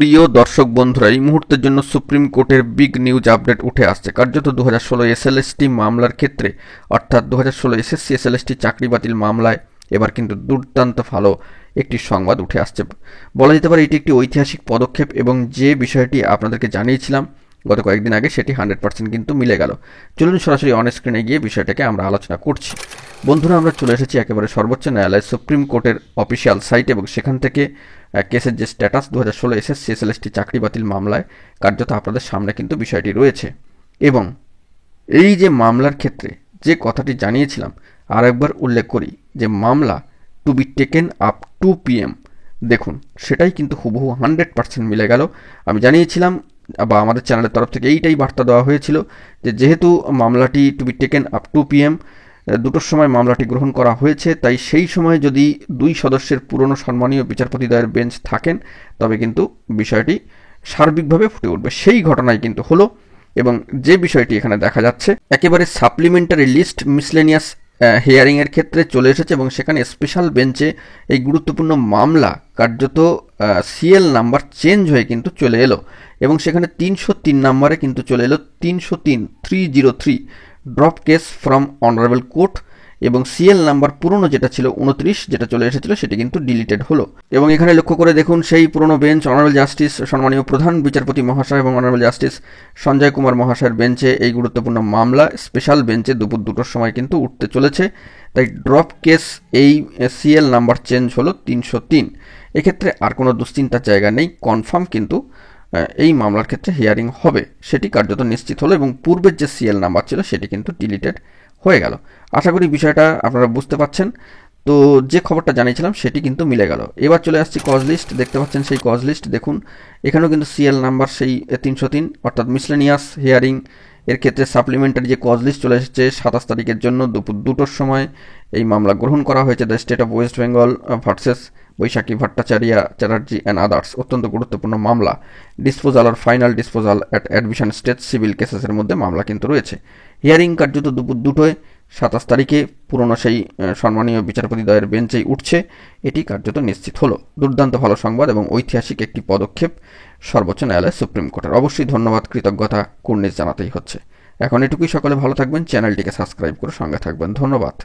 প্রিয় দর্শক বন্ধুরা, এই মুহূর্তের জন্য সুপ্রিম কোর্টের বিগ নিউজ আপডেট উঠে আসছে। কার্যত 2016 এসএলএসটি মামলার ক্ষেত্রে, অর্থাৎ 2016 এসএসসি এসএলএসটি চাকরি বাতিল মামলায় এবার কিন্তু দুর্দান্ত ভালো একটি সংবাদ উঠে আসছে। বলা যেতে পারে এটি একটি ঐতিহাসিক পদক্ষেপ এবং যে বিষয়টি আপনাদেরকে জানিয়েছিলাম গত কয়েকদিন আগে সেটি 100% কিন্তু মিলে গেল। চলুন সরাসরি অন স্ক্রিনে গিয়ে বিষয়টাকে আমরা আলোচনা করছি। বন্ধুরা, আমরা চলে এসেছি একেবারে সর্বোচ্চ ন্যায়ালয় সুপ্রিম কোর্টের অফিসিয়াল সাইট এবং সেখান থেকে কেসের যে স্ট্যাটাস 2016 এসএসসি এসএলএসটি চাকরি বাতিল মামলায় কার্যত আপনাদের সামনে কিন্তু বিষয়টি রয়েছে। এবং এই যে মামলার ক্ষেত্রে যে কথাটি জানিয়েছিলাম আর একবার উল্লেখ করি যে মামলা to be taken up to PM, দেখুন সেটাই কিন্তু হুবহু 100% মিলে গেল। আমি জানিয়েছিলাম বা আমাদের চ্যানেলের তরফ থেকে এইটাই বার্তা দেওয়া হয়েছিল যে যেহেতু মামলাটি to be taken up to PM, দুটোর সময় মামলাটি গ্রহণ করা হয়েছে, তাই সেই সময় যদি 2 সদস্যের পুরনো সম্মানীয় বিচারপতিদ্বয়ের বেঞ্চ থাকেন তবে কিন্তু বিষয়টি সার্বিকভাবে ফুটে উঠবে। সেই ঘটনাই কিন্তু হলো এবং যে বিষয়টি এখানে দেখা যাচ্ছে একেবারে সাপ্লিমেন্টারি লিস্ট মিসলেনিয়াস হিয়ারিংয়ের ক্ষেত্রে চলে এসেছে এবং সেখানে স্পেশাল বেঞ্চে এই গুরুত্বপূর্ণ মামলা কার্যত সিএল নাম্বার চেঞ্জ হয়ে কিন্তু চলে এলো এবং সেখানে 303 নাম্বারে কিন্তু চলে এলো 303 drop case from honourable court এবং সিএল নাম্বার পুরনো যেটা ছিল 29 যেটা চলে এসেছিল সেটি কিন্তু ডিলিটেড হলো। এবং এখানে লক্ষ্য করে দেখুন সেই পুরনো বেঞ্চ অনারেবল জাস্টিস সম্মানীয় প্রধান বিচারপতি মহাশয় এবং অনারেবল জাস্টিস সঞ্জয় কুমার মহাশয়ের বেঞ্চে এই গুরুত্বপূর্ণ মামলা স্পেশাল বেঞ্চে দুপুর 2টোর সময় কিন্তু উঠতে চলেছে। তাই ড্রপ কেস এই সিএল নাম্বার চেঞ্জ হলো 303। এক্ষেত্রে আর কোনো দুশ্চিন্তার জায়গা নেই, কনফার্ম কিন্তু এই মামলার ক্ষেত্রে হিয়ারিং হবে সেটি কার্যত নিশ্চিত হলো এবং পূর্বের যে সিএল নাম্বার ছিল সেটি কিন্তু ডিলিটেড হয়ে গেল। আশা করি বিষয়টা আপনারা বুঝতে পারছেন। তো যে খবরটা জানিয়েছিলাম সেটি কিন্তু মিলে গেল। এবার চলে আসছি কজ লিস্ট, দেখতে পাচ্ছেন সেই কজ লিস্ট। দেখুন এখানেও কিন্তু সিএল নাম্বার সেই 303 অর্থাৎ মিসলেনিয়াস হিয়ারিং এর ক্ষেত্রে সাপ্লিমেন্টারি যে কজ লিস্ট চলে এসেছে 27 তারিখের জন্য দুপুর 2টোর সময় এই মামলা গ্রহণ করা হয়েছে। The state of West Bengal versus Baishakhi Bhattacharya Chatterjee and others, অত্যন্ত গুরুত্বপূর্ণ মামলা। ডিসপোজাল আর final disposal at admission stage civil কেসেসের মধ্যে মামলা কিন্তু রয়েছে। হিয়ারিং কার্যত দুপুর 2টোয় 27 তারিখে পুরনো সেই সম্মানীয় বিচারপতিদ্বয়ের বেঞ্চেই উঠছে, এটি কার্যত নিশ্চিত হলো। দুর্দান্ত ভালো সংবাদ এবং ঐতিহাসিক একটি পদক্ষেপ সর্বোচ্চ ন্যায়ালয় সুপ্রিম কোর্টের। অবশ্যই ধন্যবাদ, কৃতজ্ঞতা, কুর্নিশ জানাতেই হচ্ছে। এখন এটুকুই, সকলে ভালো থাকবেন, চ্যানেলটিকে সাবস্ক্রাইব করে সঙ্গে থাকবেন। ধন্যবাদ।